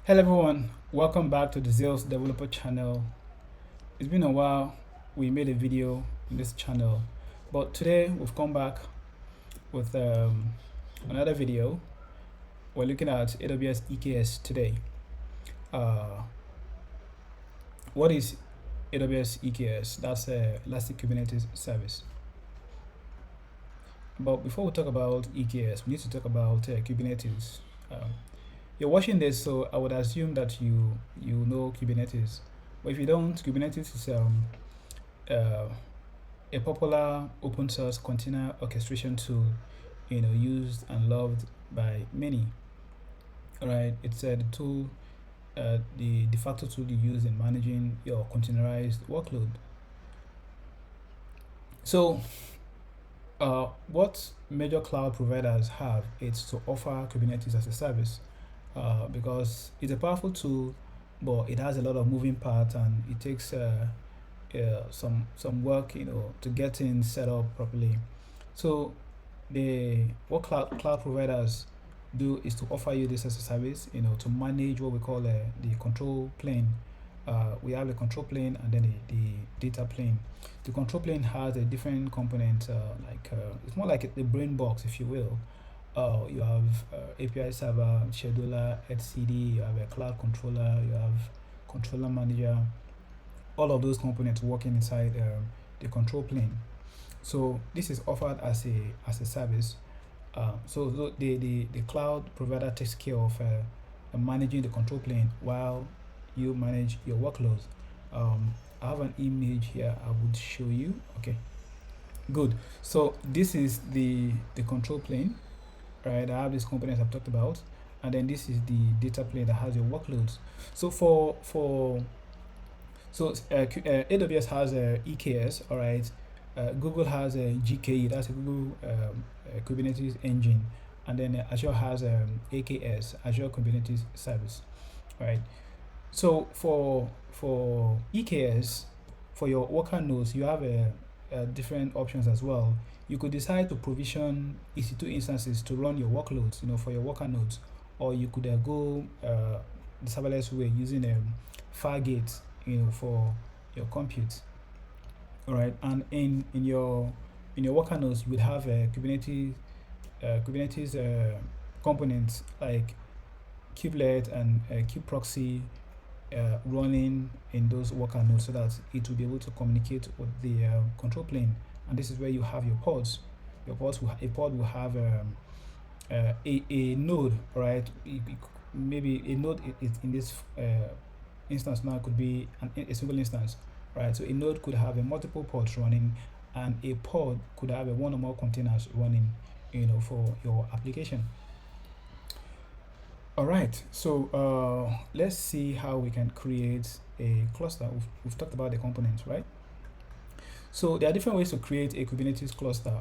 Hello everyone, welcome back to the Zeus Developer channel. It's been a while, we made a video in this channel, but today we've come back with another video. We're looking at AWS EKS today. What is AWS EKS? That's Elastic Kubernetes Service. But before we talk about EKS, we need to talk about Kubernetes. You're watching this, so I would assume that you know Kubernetes. But if you don't, Kubernetes is a popular open source container orchestration tool, used and loved by many. All right, it's the tool, the de facto tool you use in managing your containerized workload. So, what major cloud providers have is to offer Kubernetes as a service. Because it's a powerful tool, but it has a lot of moving parts and it takes some work, to get things set up properly. So what cloud providers do is to offer you this as a service, to manage what we call the control plane. We have the control plane and then the data plane. The control plane has a different component, it's more like the brain box, if you will. You have API server, scheduler, etcd, you have a cloud controller, you have controller manager, all of those components working inside the control plane. So this is offered as a service. So the cloud provider takes care of managing the control plane while you manage your workloads. I have an image here I would show you. Okay, good. So this is the control plane. Right, I have these components I've talked about, and then this is the data plane that has your workloads. So AWS has a EKS, all right. Google has a GKE, that's a Google Kubernetes engine, and then Azure has AKS, Azure Kubernetes Service, right. So for EKS, for your worker nodes, you have different options as well. You could decide to provision EC2 instances to run your workloads, for your worker nodes, or you could go the serverless way using Fargate, for your compute. All right, and in your worker nodes, you will have Kubernetes components like kubelet and kubeproxy running in those worker nodes so that it will be able to communicate with the control plane. And this is where you have your pods. A pod will have a node, right? Maybe a node is in this instance now could be a single instance, right? So a node could have a multiple pods running, and a pod could have a one or more containers running, for your application. All right, so let's see how we can create a cluster. We've talked about the components, right? So there are different ways to create a Kubernetes cluster.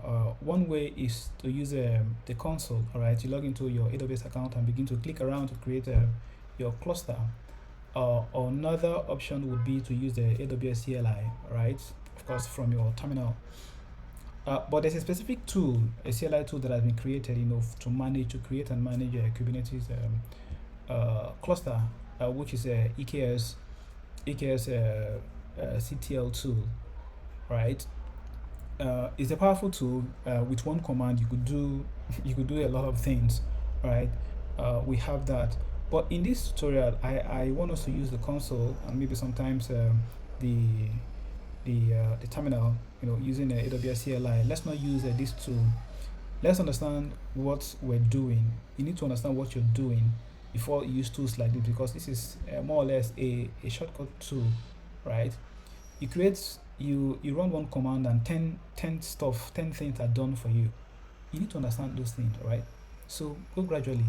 One way is to use the console. All right, you log into your AWS account and begin to click around to create your cluster. Another option would be to use the AWS CLI, right? Of course, from your terminal. But there's a specific tool, a CLI tool that has been created, to create and manage a Kubernetes cluster, which is a EKS CTL tool, right? It's a powerful tool. With one command, you could do a lot of things, right? We have that, but in this tutorial, I want us to use the console and maybe sometimes the terminal, using the AWS CLI. Let's not use this tool. Let's understand what we're doing. You need to understand what you're doing before you use tools like this, because this is more or less a shortcut tool, right? You run one command and 10 things are done for you. You need to understand those things, right? So go gradually,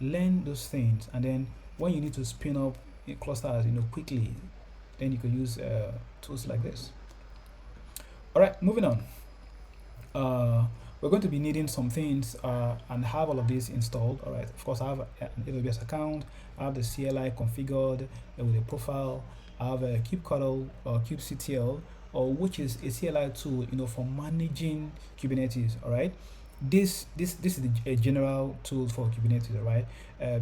learn those things, and then when you need to spin up a cluster, quickly, then you can use tools like this. All right, moving on. We're going to be needing some things and have all of this installed. All right, of course, I have an AWS account. I have the CLI configured with a profile. I have a kubectl or kubectl, or which is a CLI tool, for managing Kubernetes. All right, this is a general tool for Kubernetes, right?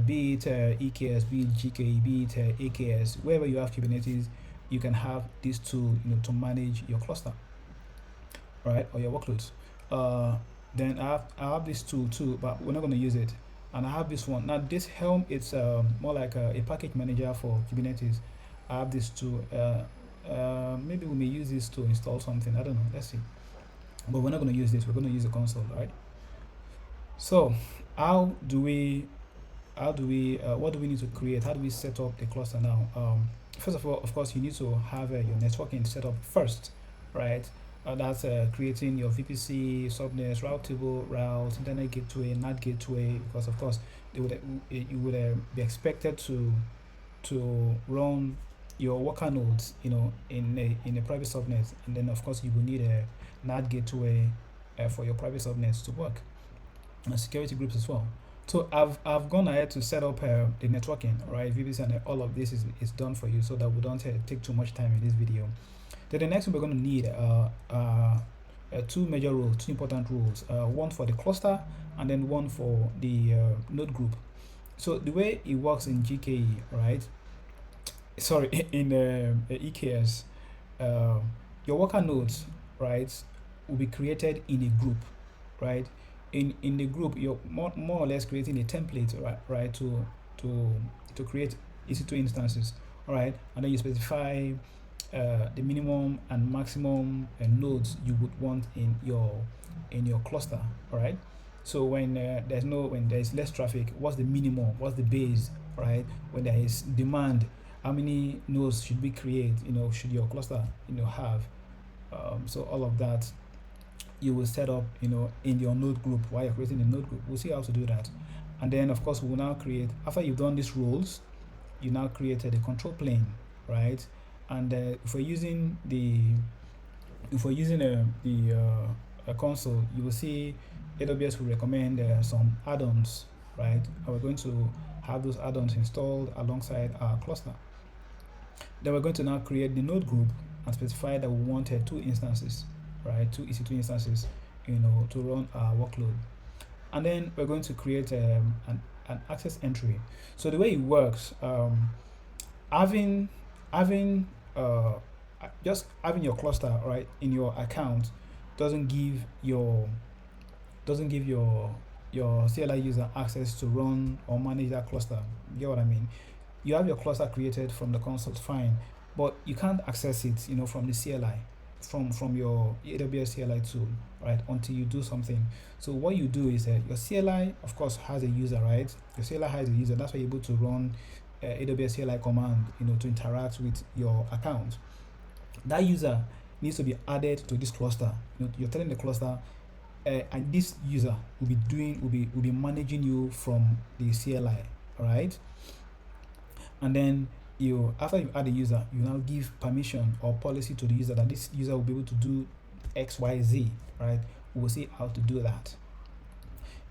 Be it EKS, be it GK, be it AKS, wherever you have Kubernetes, you can have this tool, to manage your cluster, right, or your workloads. Uh, then I have this tool too, but we're not going to use it. And I have this one now. This Helm, it's more like a package manager for Kubernetes. I have this tool. Maybe we may use this to install something. I don't know. Let's see. But we're not going to use this. We're going to use the console, right? So, how do we what do we need to create? How do we set up the cluster now? First of all, of course, you need to have your networking set up first, right? That's creating your VPC, subnets, route table, route, internet gateway, NAT gateway, because of course you would be expected to run your worker nodes, in a private subnet, and then of course you will need a NAT gateway for your private subnets to work, and security groups as well. So I've gone ahead to set up the networking, right? VPC, and all of this is done for you, so that we don't take too much time in this video. Then the next one we're going to need two major rules, two important rules. One for the cluster, and then one for the node group. So the way it works in GKE, right? Sorry, in EKS, your worker nodes, right, will be created in a group, right? In the group, you're more or less creating a template, right, to create EC2 instances, all right, and then you specify the minimum and maximum nodes you would want in your cluster, all right. So when there's less traffic, what's the minimum, what's the base, right? When there is demand, how many nodes should we create, should your cluster have? So all of that you will set up in your node group while you're creating the node group. We'll see how to do that. And then of course we will now create, after you've done these roles, you now created a control plane, right? And if we're using the console, you will see AWS will recommend some add-ons, right? And we're going to have those add-ons installed alongside our cluster. Then we're going to now create the node group and specify that we wanted two instances, right? Two EC2 instances, to run our workload. And then we're going to create an access entry. So the way it works, having just having your cluster right in your account doesn't give your CLI user access to run or manage that cluster. You get what I mean? You have your cluster created from the console, fine, but you can't access it, from the CLI, from your AWS CLI tool, right? Until you do something. So what you do is your CLI, of course, has a user, right? Your CLI has a user. That's why you're able to run AWS CLI command, to interact with your account. That user needs to be added to this cluster. You're telling the cluster, and this user will be managing you from the CLI, right? And then after you add a user, you now give permission or policy to the user that this user will be able to do X, Y, Z, right? We'll see how to do that.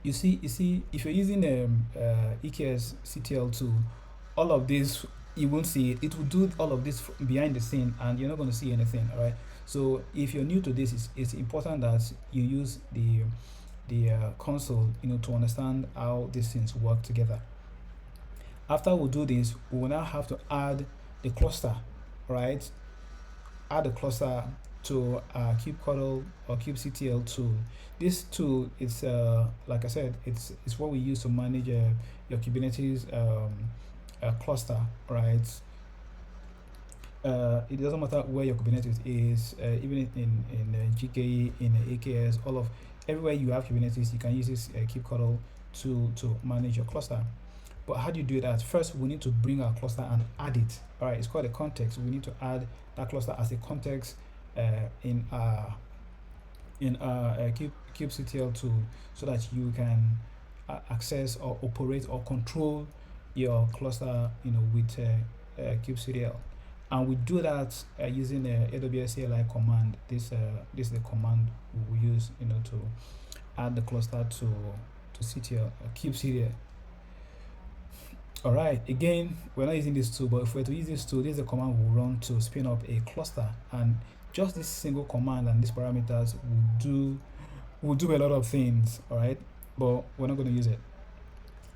You see, if you're using EKS CTL tool, all of this you won't see it. It will do all of this behind the scene, and you're not going to see anything, all right? So if you're new to this, it's important that you use the console, to understand how these things work together. After we do this, we will now have to add the cluster, right? Add the cluster to kubectl or kubectl tool. This tool is, like I said, it's what we use to manage your Kubernetes cluster, right? It doesn't matter where your Kubernetes is, even in GKE, in AKS, everywhere you have Kubernetes, you can use this kubectl to manage your cluster. But how do you do that? First, we need to bring our cluster and add it. All right, it's called a context. We need to add that cluster as a context in our kubectl tool, so that you can access or operate or control your cluster, with kubectl. And we do that using the AWS CLI command. This is the command we will use, to add the cluster to CTL, kubectl. All right, again, we're not using this tool, but if we're to use this tool, this is the command we'll run to spin up a cluster, and just this single command and these parameters will do will do a lot of things, all right, but we're not going to use it.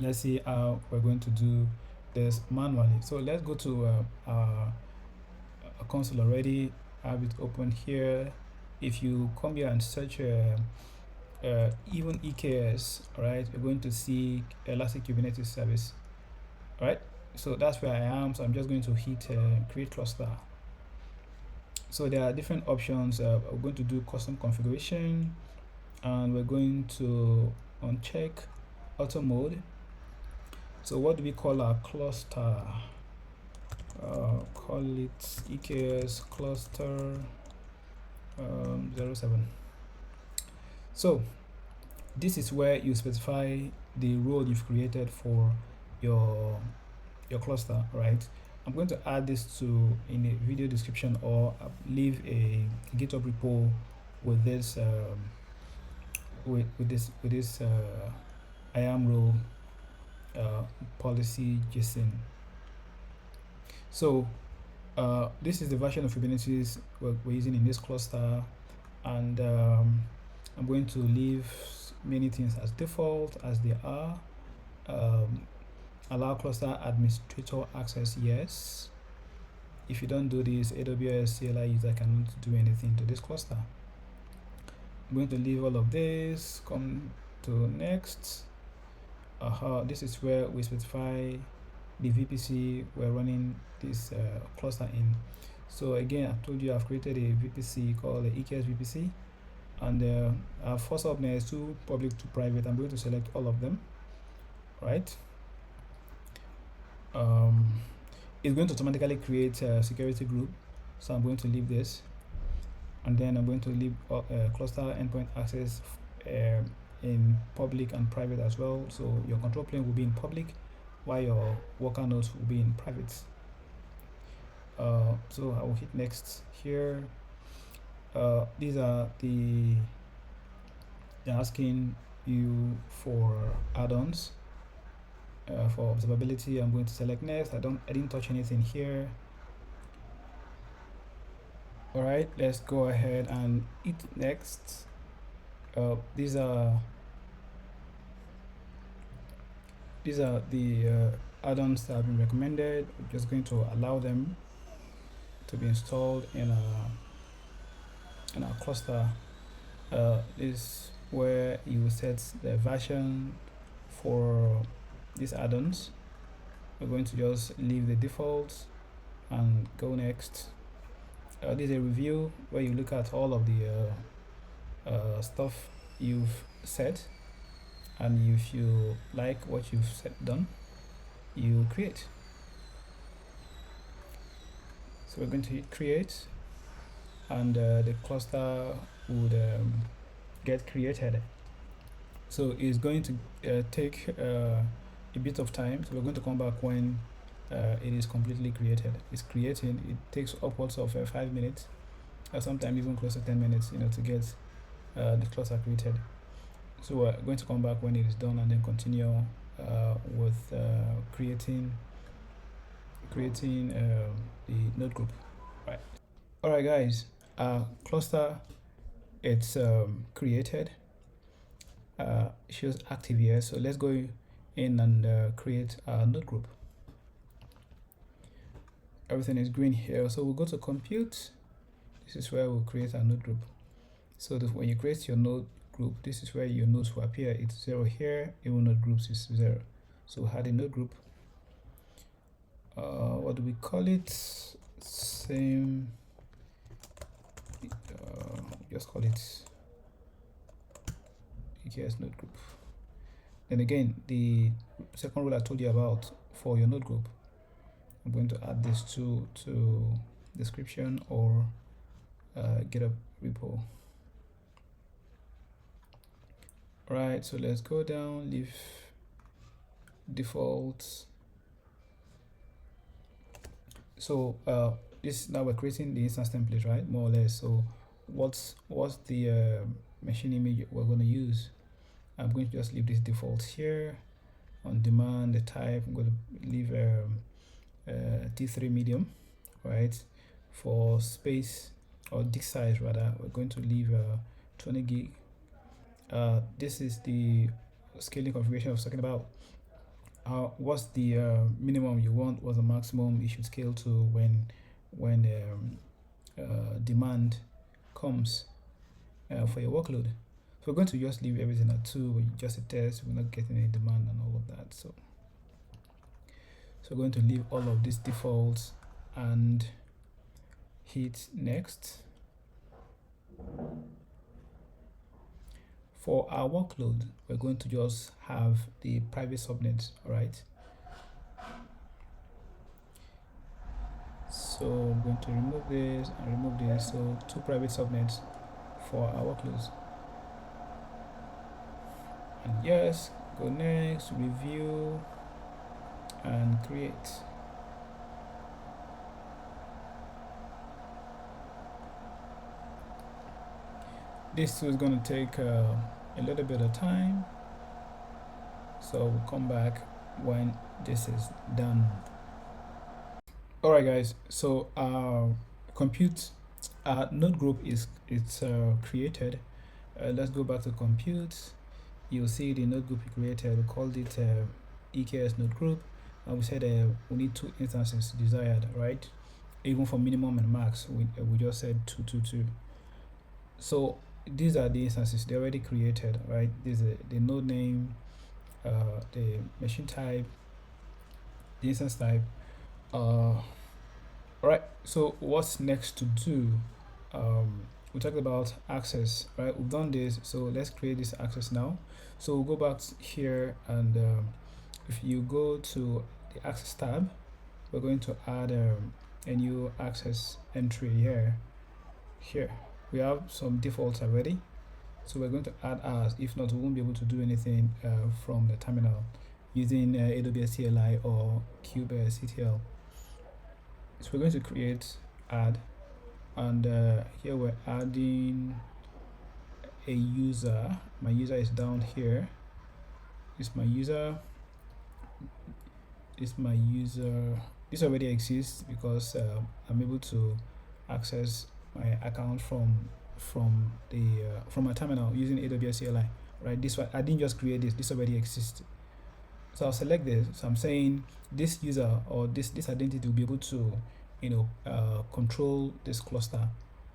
Let's see how we're going to do this manually. So let's go to our console already. Have it open here. If you come here and search even EKS, all right, you're going to see Elastic Kubernetes Service, all right. So that's where I am. So I'm just going to hit create cluster. So there are different options. We're going to do custom configuration, and we're going to uncheck auto mode. So what do we call our cluster? Call it EKS cluster 07. So this is where you specify the role you've created for your cluster, right? I'm going to add this to in a video description, or leave a GitHub repo with this with this IAM role policy JSON. So this is the version of Kubernetes we're using in this cluster, and I'm going to leave many things as default as they are. Allow cluster administrator access, yes. If you don't do this, AWS CLI user cannot do anything to this cluster. I'm going to leave all of this, come to next. This is where we specify the VPC we're running this cluster in. So again, I told you I've created a VPC called the EKS VPC, and first up there is to public to private. I'm going to select all of them, right? It's going to automatically create a security group, so I'm going to leave this, and then I'm going to leave cluster endpoint access in public and private as well. So your control plane will be in public, while your worker nodes will be in private. So I will hit next here. These are they're asking you for add-ons. For observability, I'm going to select next. I didn't touch anything here. All right, let's go ahead and hit next. These are the add-ons that have been recommended. I'm just going to allow them to be installed in our cluster. Is where you set the version for these add-ons. We're going to just leave the defaults and go next. This is a review where you look at all of the stuff you've set, and if you like what you've done, you create. So we're going to hit create, and the cluster would get created. So it's going to take a bit of time. So we're going to come back when it is completely created. It's creating. It takes upwards of 5 minutes, or sometimes even close to 10 minutes, to get the cluster created. So we're going to come back when it is done, and then continue with creating the node group. Right. All right, guys. Cluster, it's created. Shows active here. So let's go in and create a node group. Everything is green here. So we'll go to compute. This is where we'll create a node group. So when you create your node group, this is where your nodes will appear. It's 0 here. Even node groups is 0. So we'll add a node group. What do we call it? Same. Just call it EKS node group. Then again, the second rule I told you about for your node group, I'm going to add this to description or GitHub repo. Right, so let's go down, leave defaults. So this, now we're creating the instance template, right? More or less. So what's the machine image we're going to use? I'm going to just leave this default here. On demand, the type, I'm going to leave T3 medium, right? For space or disk size rather, we're going to leave 20 gig. this is the scaling configuration I was talking about. What's the minimum you want? What's the maximum you should scale to when demand comes for your workload? So we're going to just leave everything at 2, just a test. We're not getting any demand and all of that. So we're going to leave all of these defaults and hit next. For our workload, we're going to just have the private subnets, all right? So I'm going to remove this and remove this. So 2 private subnets for our workloads. And yes, go next, review, and create. This is going to take a little bit of time, so we'll come back when this is done. Alright guys, so compute node group is created. Let's go back to compute. You'll see the node group we created. We called it EKS node group, and we said we need 2 instances desired, right? Even for minimum and max, we just said 2, 2, 2. So these are the instances they already created, right? This is the node name, the machine type, the instance type. All right, so what's next to do? We talked about access, right? We've done this, so let's create this access now. So we'll go back here, and if you go to the access tab, we're going to add a new access entry here. We have some defaults already, so we're going to add ours. If not, we won't be able to do anything from the terminal using AWS CLI or kubectl. So we're going to create add, and here we're adding a user. My user is down here. It's my user. This already exists because I'm able to access my account from my terminal using AWS CLI, right? This one I didn't just create this already exists. So I'll select this. So I'm saying this user or this identity will be able to control this cluster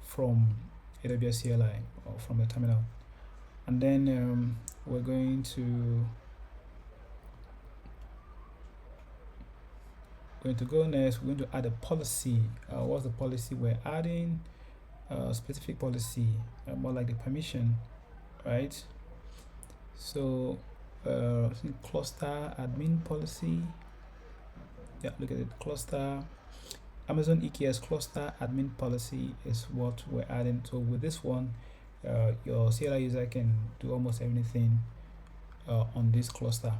from AWS CLI or from the terminal. And then we're going to go next. We're going to add a policy. What's the policy we're adding? Specific policy, more like the permission, right? So cluster admin policy. Yeah, look at it. Cluster Amazon EKS cluster admin policy is what we're adding. So with this one, your CLI user can do almost everything on this cluster.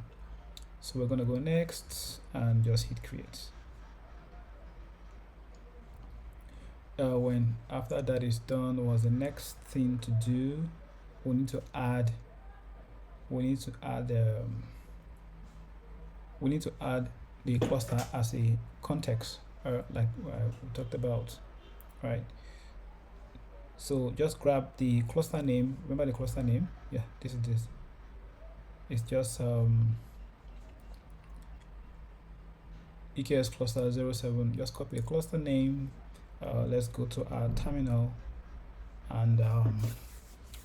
So we're going to go next and just hit create. When after that is done, was the next thing to do? We need to add the cluster as a context, like we talked about, right? So just grab the cluster name. Remember the cluster name? Yeah, this. It's just EKS cluster 07. Just copy the cluster name. Let's go to our terminal, and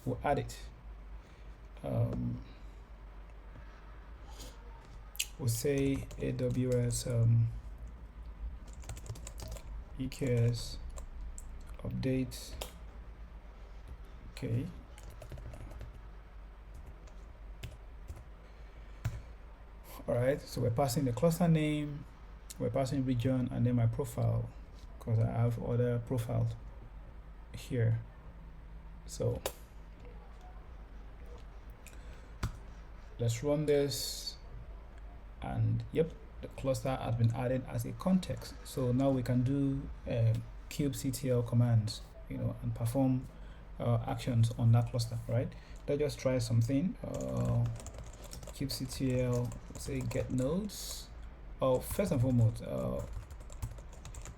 we'll add it. We'll say AWS EKS update. Okay. All right. So we're passing the cluster name, we're passing region, and then my profile, because I have other profiles here. So let's run this, and yep, the cluster has been added as a context. So now we can do kubectl commands, and perform actions on that cluster, right? Let's just try something. Kubectl, say get nodes. First and foremost,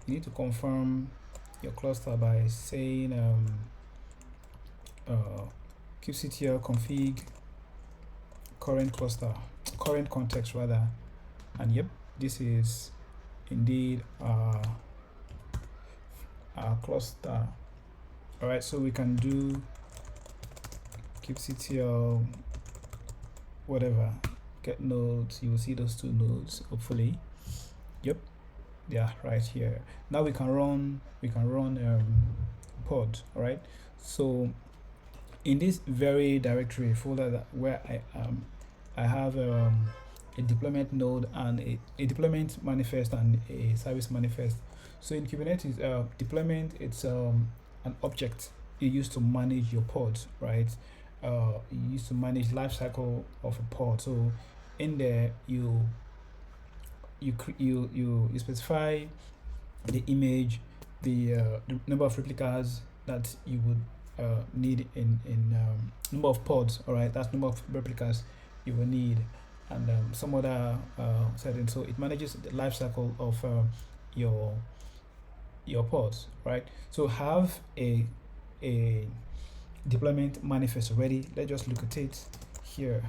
you need to confirm your cluster by saying kubectl config current context rather, and yep, this is indeed our cluster. All right, so we can do kubectl whatever get nodes. You will see those two nodes hopefully. Yep, they are right here. Now we can run pod. All right, so in this very directory folder where I have a deployment node and a deployment manifest and a service manifest. So in Kubernetes, deployment, it's an object you use to manage your pods, right? You use to manage life cycle of a pod. So in there you specify the image, the number of replicas that you would need in number of pods. All right, that's number of replicas you will need, and some other settings. So it manages the life cycle of your pods, right? So have a deployment manifest already. Let's just look at it here.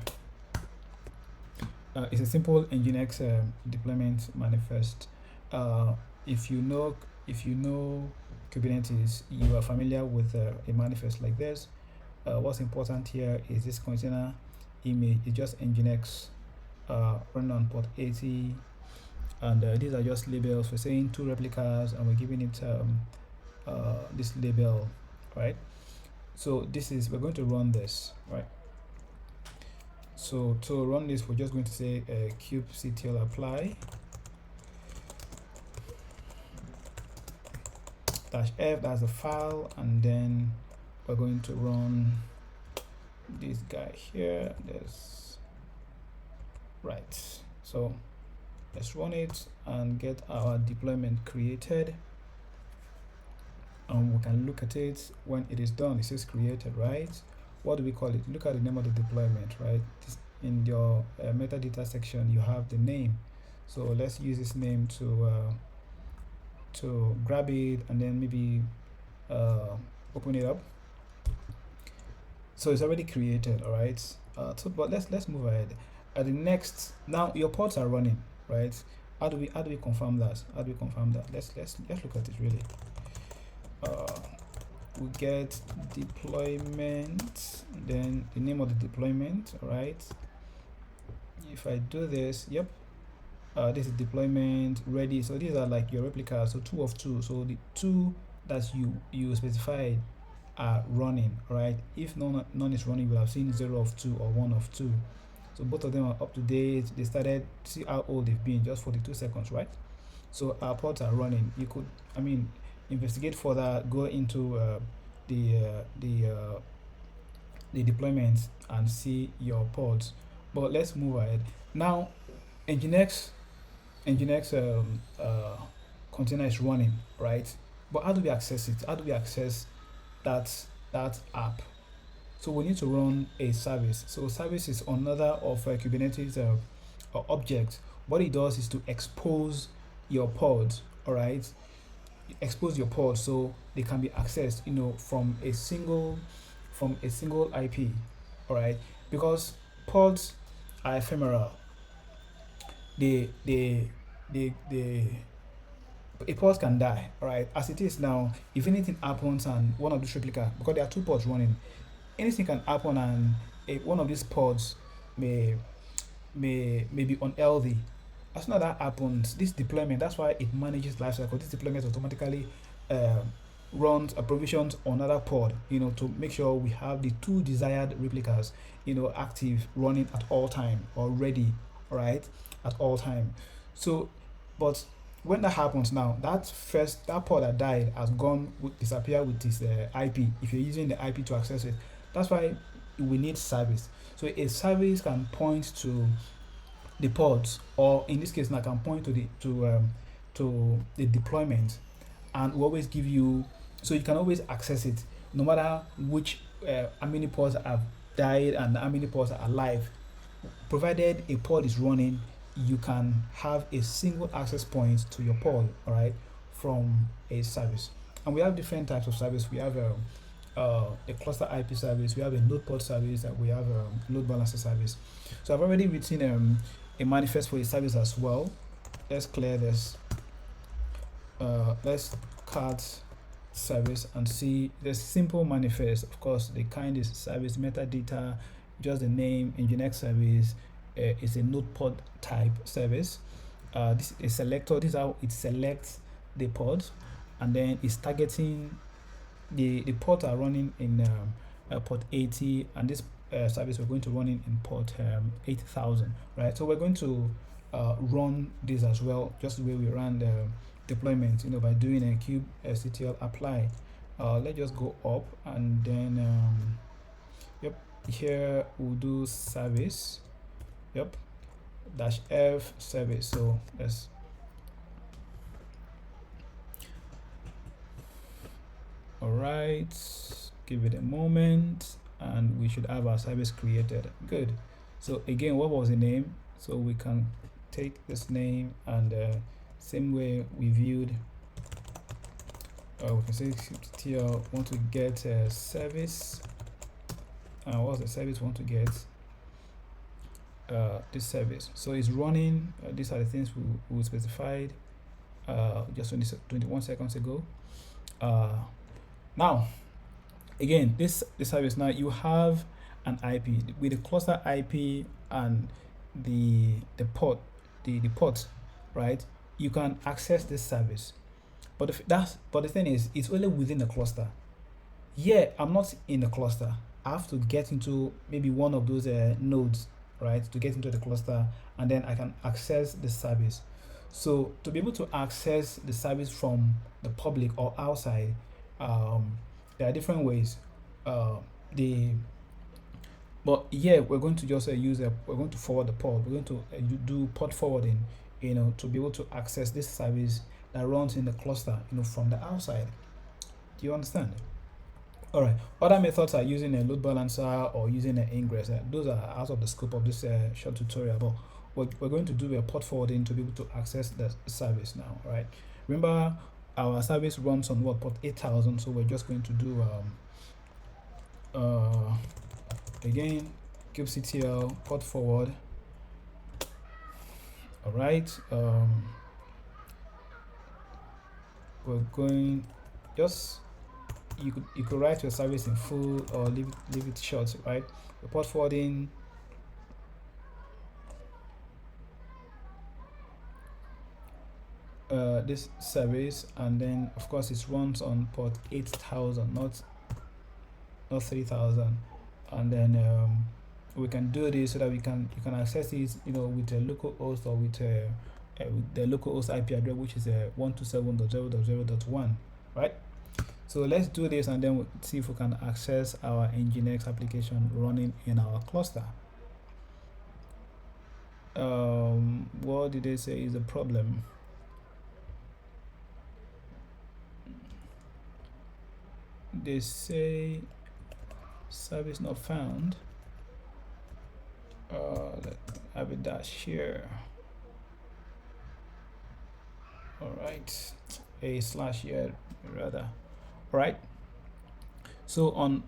It's a simple NGINX deployment manifest. If you know Kubernetes, you are familiar with a manifest like this. What's important here is this container image. It's just NGINX running on port 80, and these are just labels. We're saying 2 replicas, and we're giving it this label, right? So we're going to run this, right? So to run this, we're just going to say kubectl apply -f, that's the file, and then we're going to run this guy here. This, right? So let's run it and get our deployment created, and we can look at it when it is done. It says created, right? What do we call it? Look at the name of the deployment, right? In your metadata section, you have the name. So let's use this name to grab it and then maybe open it up. So it's already created, all right? But let's move ahead. The next, now your pods are running, right? How do we confirm that? Let's look at it really. We get deployment, then the name of the deployment, all right? If I do this, yep, this is deployment ready. So these are like your replicas, so 2 of 2. So the 2 that you specified are running, right? If none is running, we'll have seen 0 of 2 or 1 of 2. So both of them are up to date. They started, see how old they've been, just 42 seconds, right? So our pods are running. You could, investigate further, go into the deployments and see your pods. But let's move ahead. Now NGINX container is running, right? But how do we access it? How do we access that app? So we need to run a service. So service is another of Kubernetes object. What it does is to expose your pods, all right? Expose your pods so they can be accessed, from a single IP, all right? Because pods are ephemeral. A pod can die, all right? As it is now, if anything happens and one of these replica, because there are 2 pods running, anything can happen, and one of these pods may be unhealthy. As soon as that happens, this deployment, that's why it manages lifecycle. This deployment automatically runs a provisions on another pod, to make sure we have the 2 desired replicas, active, running at all time, or ready, right, at all time. So, but when that happens now, that pod that died has disappear with this IP. If you're using the IP to access it, that's why we need service. So a service can point to the pods, or in this case now can point to the deployment, and we always give you, so you can always access it no matter which how many pods have died and how many pods are alive. Provided a pod is running, you can have a single access point to your pod, all right, from a service. And we have different types of service. We have a cluster IP service, we have a node pod service, and we have a load balancer service. So I've already written a manifest for a service as well. Let's clear this. Let's cut service and see the simple manifest. Of course, the kind is service metadata, just the name, NGINX service. Is a node pod type service. This is a selector. This is how it selects the pods, and then it's targeting the pods are running in port 80, and this service we're going to run in port 8000, right? So we're going to run this as well, just the way we ran the deployment, by doing a kubectl apply. Let's just go up, and then here we'll do service, -f service. So let's all right, give it a moment, and we should have our service created. Good. So again, what was the name? So we can take this name, and same way we viewed, we can say kubectl want to get a service. What's the service want to get? This service. So it's running. These are the things we specified just 21 seconds ago. Now, again, this service, now you have an IP with the cluster IP and the port, the port, right? You can access this service, but the thing is, it's only within the cluster. Yeah, I'm not in the cluster. I have to get into maybe one of those nodes, right, to get into the cluster, and then I can access the service. So to be able to access the service from the public or outside, there are different ways. But yeah, we're going to just we're going to forward the port. We're going to do port forwarding, to be able to access this service that runs in the cluster, from the outside. Do you understand? All right. Other methods are using a load balancer or using an ingress. Those are out of the scope of this short tutorial. But we're going to do a port forwarding to be able to access the service now. Right. Remember, our service runs on port 8000. So we're just going to do again kubectl port forward. All right. We're going just. You could write your service in full or leave it short, right? The port forwarding this service, and then of course it runs on port 8000, not 3000, and then we can do this so that you can access it, with a local host or with the local host IP address, which is 127.0.0.1, right? So let's do this, and then we'll see if we can access our NGINX application running in our cluster. What did they say is the problem? They say service not found. Let's have a dash here. All right, / here rather. Right, so on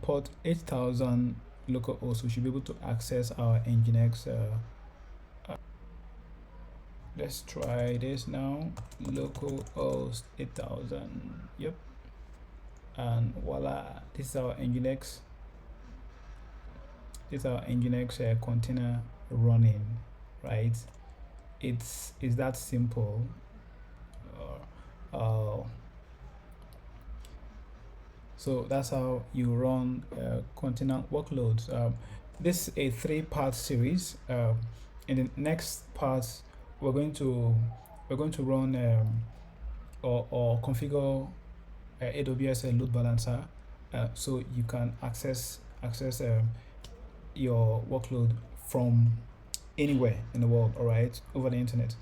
port 8000 localhost, we should be able to access our NGINX. Let's try this now. Localhost 8000. Yep, and voila, this is our NGINX. This is our NGINX container running. Right, it's that simple. So that's how you run container workloads. This is a 3-part series. In the next part, we're going to run or configure AWS load balancer, so you can access your workload from anywhere in the world. All right, over the internet.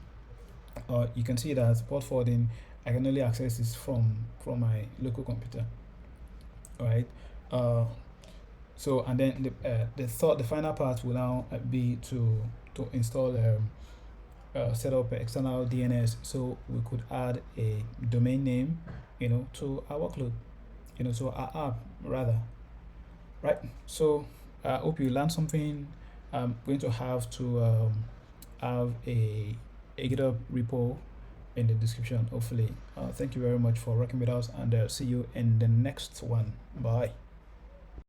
You can see that port forwarding, I can only access this from my local computer. All right. So, and then the final part will now be to install set up external DNS, so we could add a domain name, to our workload. so our app rather, right? So I hope you learned something. I'm going to have to have a GitHub repo in the description, hopefully. Thank you very much for working with us, and see you in the next one. Bye.